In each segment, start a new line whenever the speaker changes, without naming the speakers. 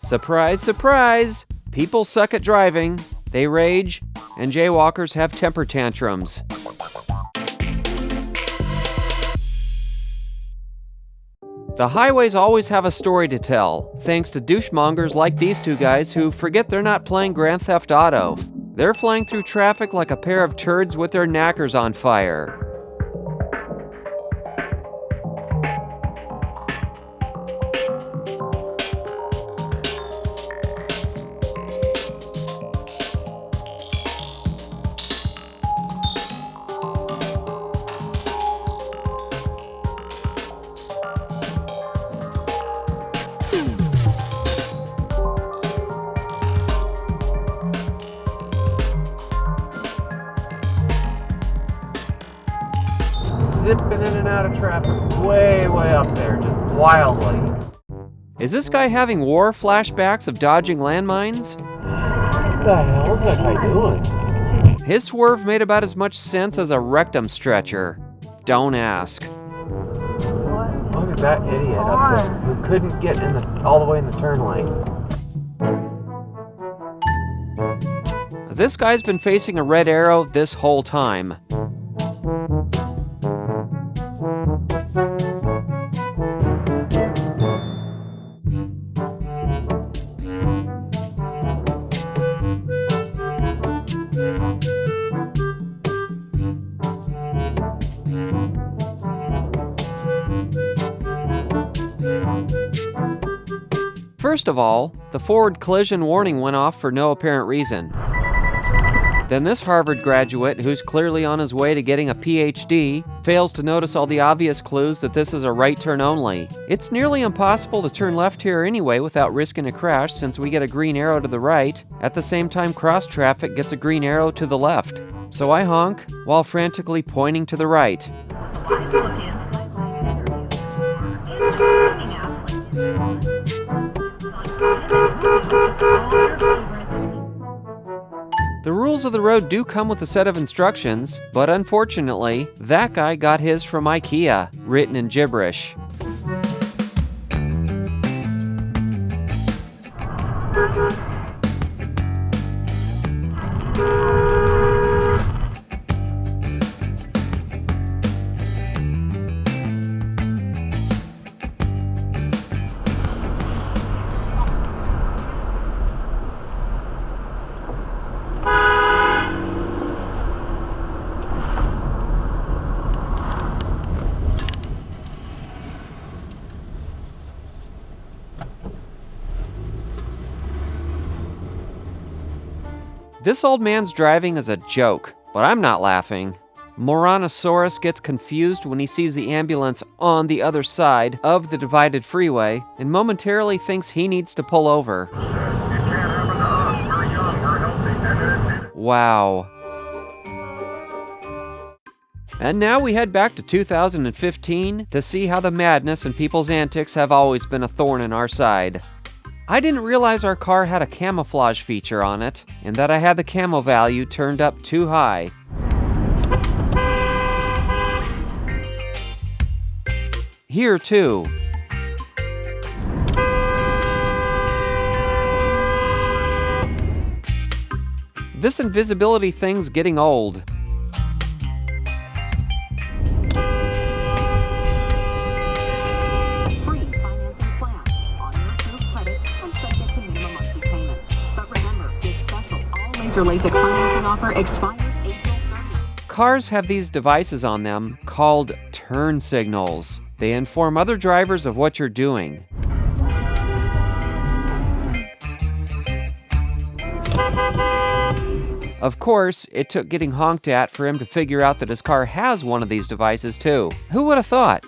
Surprise, surprise! People suck at driving, they rage, and jaywalkers have temper tantrums. The highways always have a story to tell, thanks to douchemongers like these two guys who forget they're not playing Grand Theft Auto. They're flying through traffic like a pair of turds with their knackers on fire.
Zipping in and out of traffic way up there, just wildly.
Is this guy having war flashbacks of dodging landmines?
What the hell is that guy doing?
His swerve made about as much sense as a rectum stretcher. Don't ask.
Look at that idiot up there who couldn't get all the way in the turn lane.
This guy's been facing a red arrow this whole time. First of all, the forward collision warning went off for no apparent reason. Then this Harvard graduate, who's clearly on his way to getting a PhD, fails to notice all the obvious clues that this is a right turn only. It's nearly impossible to turn left here anyway without risking a crash since we get a green arrow to the right, at the same time cross traffic gets a green arrow to the left. So I honk, while frantically pointing to the right. The rules of the road do come with a set of instructions, but unfortunately, that guy got his from IKEA, written in gibberish. This old man's driving is a joke, but I'm not laughing. Moranosaurus gets confused when he sees the ambulance on the other side of the divided freeway and momentarily thinks he needs to pull over. Wow. And now we head back to 2015 to see how the madness and people's antics have always been a thorn in our side. I didn't realize our car had a camouflage feature on it, and that I had the camo value turned up too high. Here too. This invisibility thing's getting old.
LASIK financing offer expires April 30th.
Cars have these devices on them called turn signals. They inform other drivers of what you're doing. Of course, it took getting honked at for him to figure out that his car has one of these devices too. Who would have thought?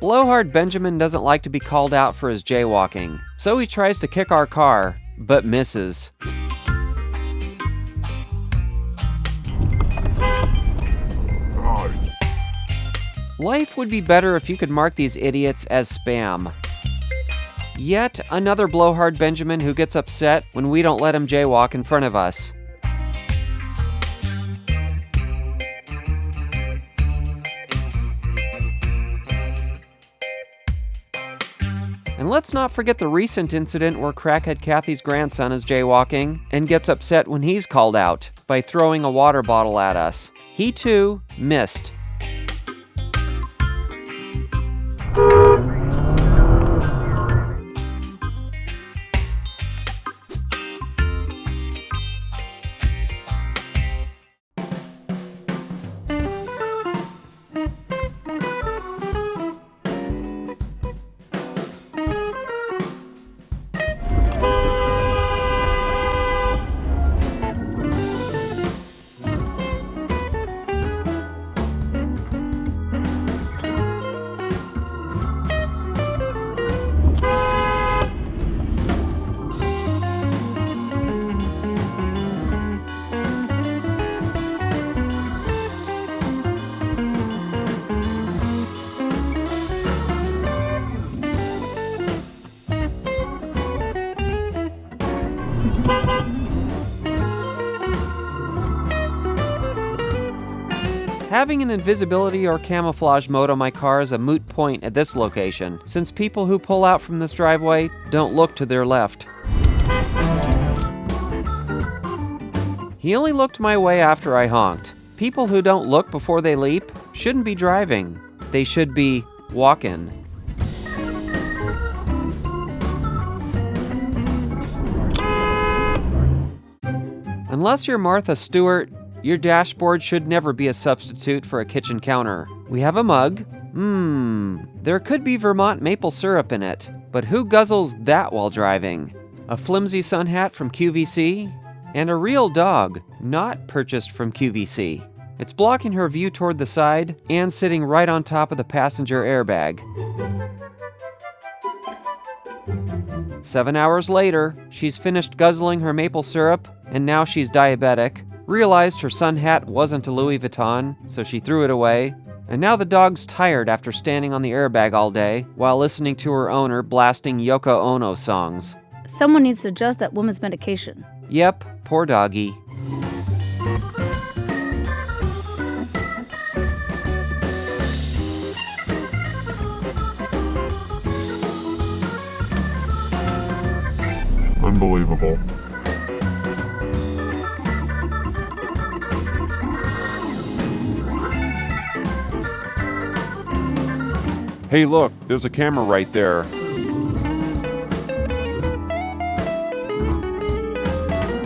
Blowhard Benjamin doesn't like to be called out for his jaywalking, so he tries to kick our car, but misses. Life would be better if you could mark these idiots as spam. Yet another blowhard Benjamin who gets upset when we don't let him jaywalk in front of us. And let's not forget the recent incident where crackhead Kathy's grandson is jaywalking and gets upset when he's called out by throwing a water bottle at us. He too missed. Having an invisibility or camouflage mode on my car is a moot point at this location, since people who pull out from this driveway don't look to their left. He only looked my way after I honked. People who don't look before they leap shouldn't be driving. They should be walking. Unless you're Martha Stewart, your dashboard should never be a substitute for a kitchen counter. We have a mug. There could be Vermont maple syrup in it, but who guzzles that while driving? A flimsy sun hat from QVC, and a real dog, not purchased from QVC. It's blocking her view toward the side and sitting right on top of the passenger airbag. 7 hours later, she's finished guzzling her maple syrup, and now she's diabetic, realized her sun hat wasn't a Louis Vuitton, so she threw it away, and now the dog's tired after standing on the airbag all day while listening to her owner blasting Yoko Ono songs.
Someone needs to adjust that woman's medication.
Yep, poor doggy.
Unbelievable. Hey, look, there's a camera right there.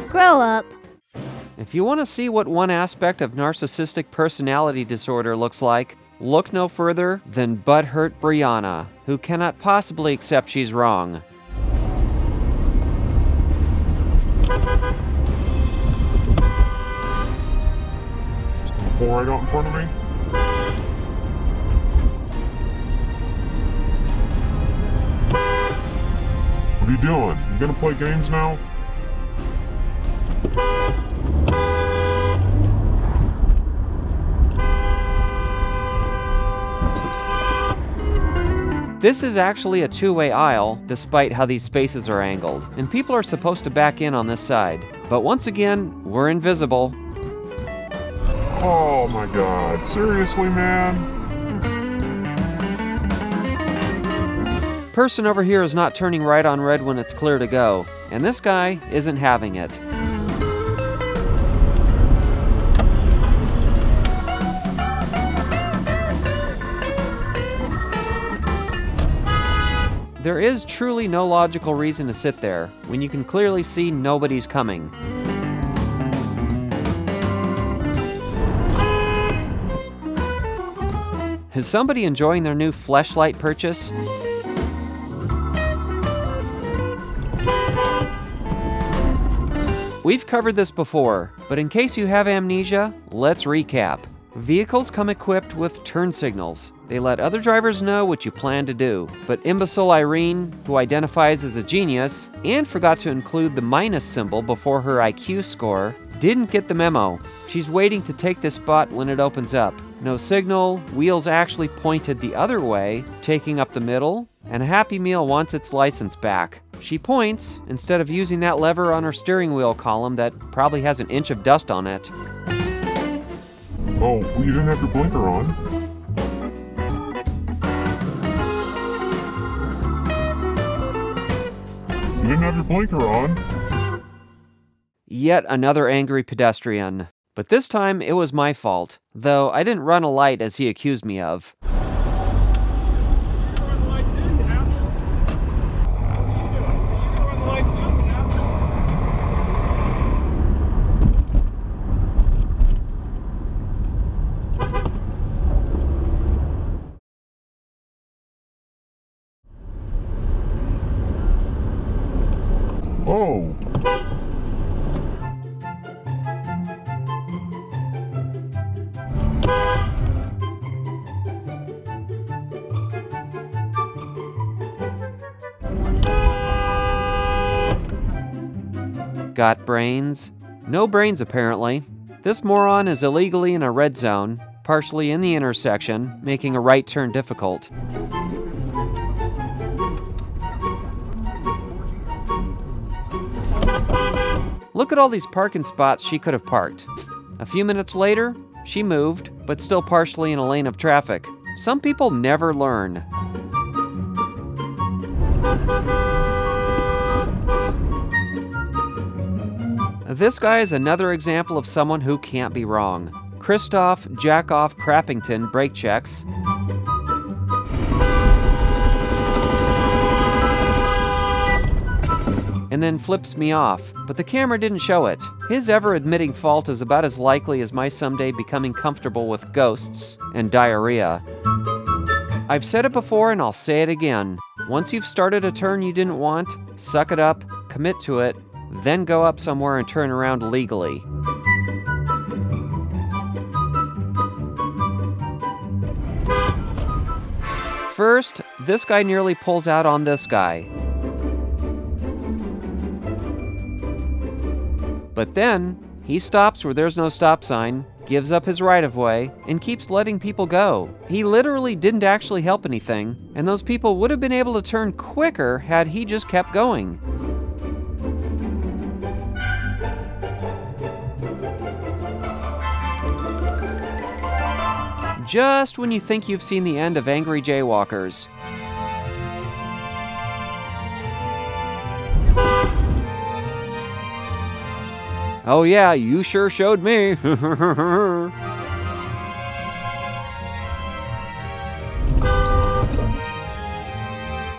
Grow up.
If you want to see what one aspect of narcissistic personality disorder looks like, look no further than butthurt Brianna, who cannot possibly accept she's wrong.
Pull right out in front of me. What are you doing? You gonna play games now?
This is actually a two-way aisle, despite how these spaces are angled, and people are supposed to back in on this side. But once again, we're invisible.
Oh my god, seriously, man?
Person over here is not turning right on red when it's clear to go, and this guy isn't having it. There is truly no logical reason to sit there when you can clearly see nobody's coming. Is somebody enjoying their new fleshlight purchase? We've covered this before, but in case you have amnesia, let's recap. Vehicles come equipped with turn signals. They let other drivers know what you plan to do. But imbecile Irene, who identifies as a genius and forgot to include the minus symbol before her IQ score, didn't get the memo. She's waiting to take this spot when it opens up. No signal, wheels actually pointed the other way, taking up the middle, and Happy Meal wants its license back. She points, instead of using that lever on her steering wheel column that probably has an inch of dust on it.
Oh, well, you didn't have your blinker on. You didn't have your blinker on.
Yet another angry pedestrian. But this time it was my fault, though I didn't run a light as he accused me of.
Oh.
Got brains? No brains, apparently. This moron is illegally in a red zone, partially in the intersection, making a right turn difficult. Look at all these parking spots she could have parked. A few minutes later, she moved, but still partially in a lane of traffic. Some people never learn. This guy is another example of someone who can't be wrong. Christoph Jackoff Crappington brake checks. And then flips me off, but the camera didn't show it. His ever-admitting fault is about as likely as my someday becoming comfortable with ghosts and diarrhea. I've said it before and I'll say it again. Once you've started a turn you didn't want, suck it up, commit to it, then go up somewhere and turn around legally. First, this guy nearly pulls out on this guy. But then, he stops where there's no stop sign, gives up his right-of-way, and keeps letting people go. He literally didn't actually help anything, and those people would have been able to turn quicker had he just kept going. Just when you think you've seen the end of angry jaywalkers. Oh yeah, you sure showed me.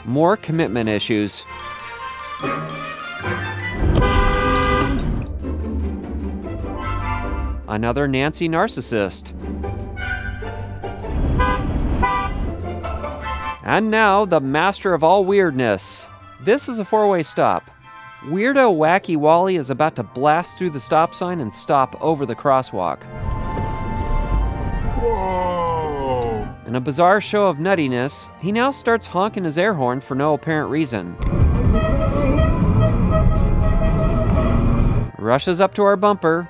More commitment issues. Another Nancy narcissist. And now, the master of all weirdness. This is a four-way stop. Weirdo Wacky Wally is about to blast through the stop sign and stop over the crosswalk.
Whoa!
In a bizarre show of nuttiness, he now starts honking his air horn for no apparent reason. Rushes up to our bumper.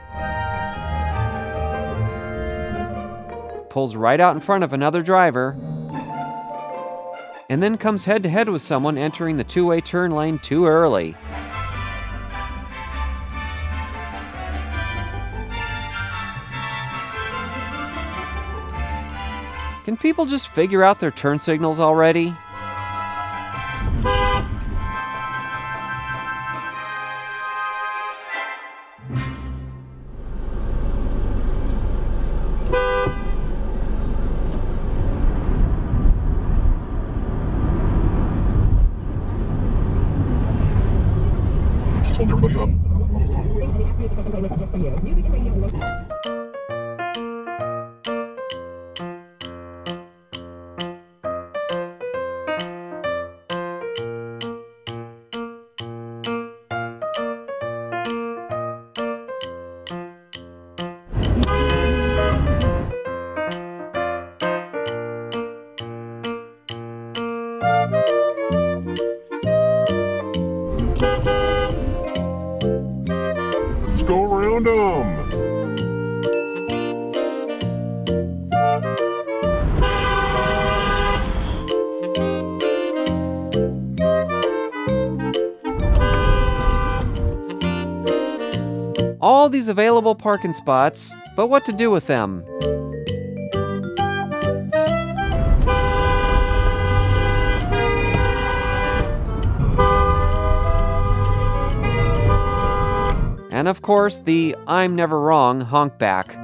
Pulls right out in front of another driver. And then comes head-to-head with someone entering the two-way turn lane too early. Can people just figure out their turn signals already?
Just holding everybody up. Let's go around them.
All these available parking spots, but what to do with them? And of course, the I'm never wrong honk back.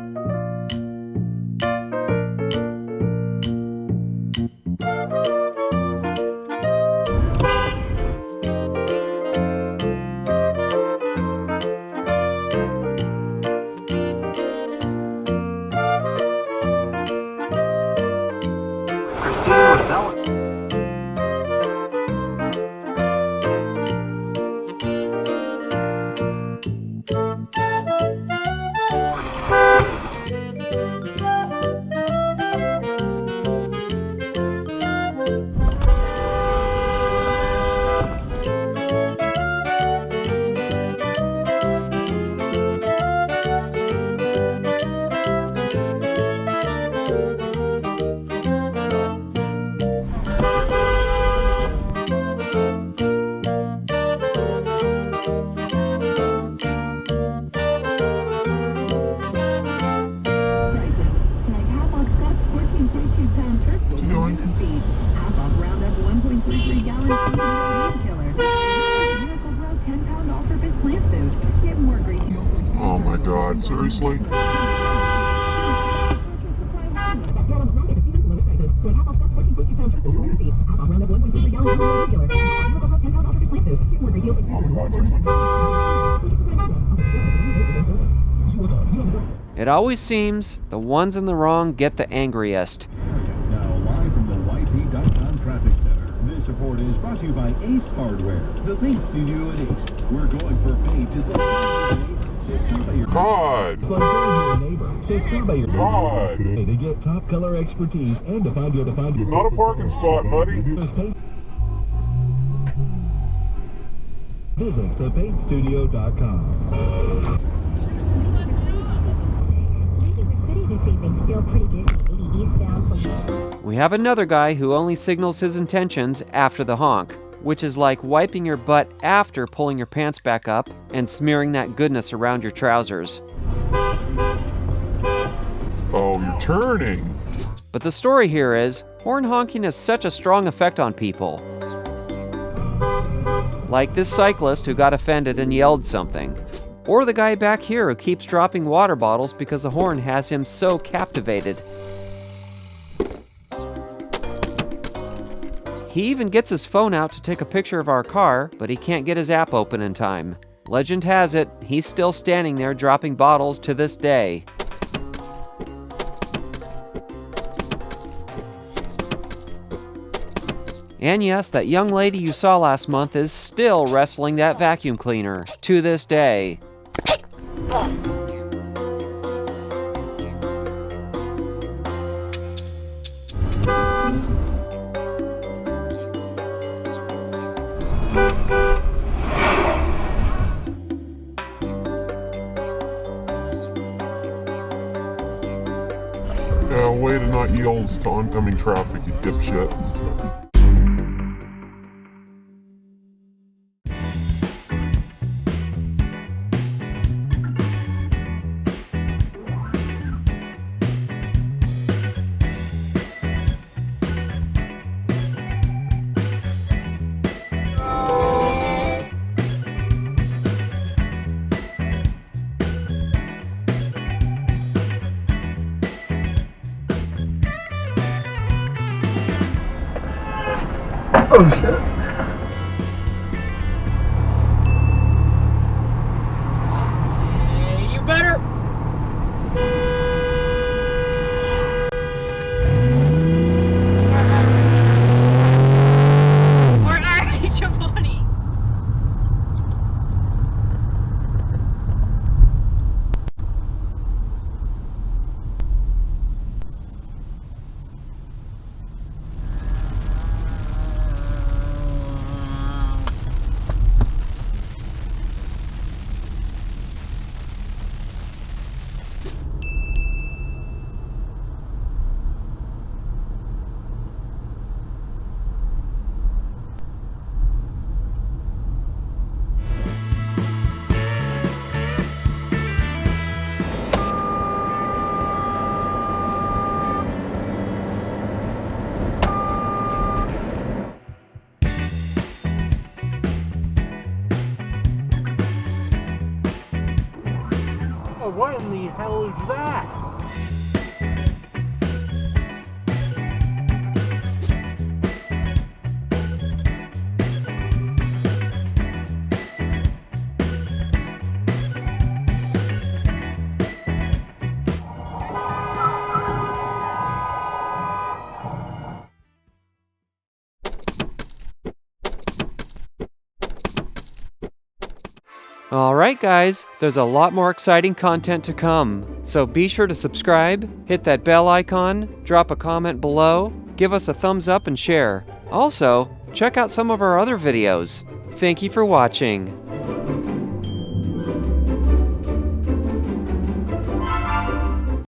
Oh my God, seriously?
It always seems the ones in the wrong get the angriest.
Now live from the YP.com Traffic Center. This report is brought to you by Ace Hardware, the paint studio at Ace. We're going for paint just like
God! God!
They get top color expertise and to find you.
Not a parking spot, buddy.
Visit thepaintstudio.com.
We have another guy who only signals his intentions after the honk, which is like wiping your butt after pulling your pants back up and smearing that goodness around your trousers.
Oh, you're turning.
But the story here is, horn honking has such a strong effect on people. Like this cyclist who got offended and yelled something. Or the guy back here who keeps dropping water bottles because the horn has him so captivated. He even gets his phone out to take a picture of our car, but he can't get his app open in time. Legend has it, he's still standing there dropping bottles to this day. And yes, that young lady you saw last month is still wrestling that vacuum cleaner to this day.
Yeah, way to not yield to oncoming traffic, you dipshit.
Oh shit.
You better. Or RH-20.
What in the hell is that?
Alright guys, there's a lot more exciting content to come. So be sure to subscribe, hit that bell icon, drop a comment below, give us a thumbs up and share. Also, check out some of our other videos. Thank you for watching.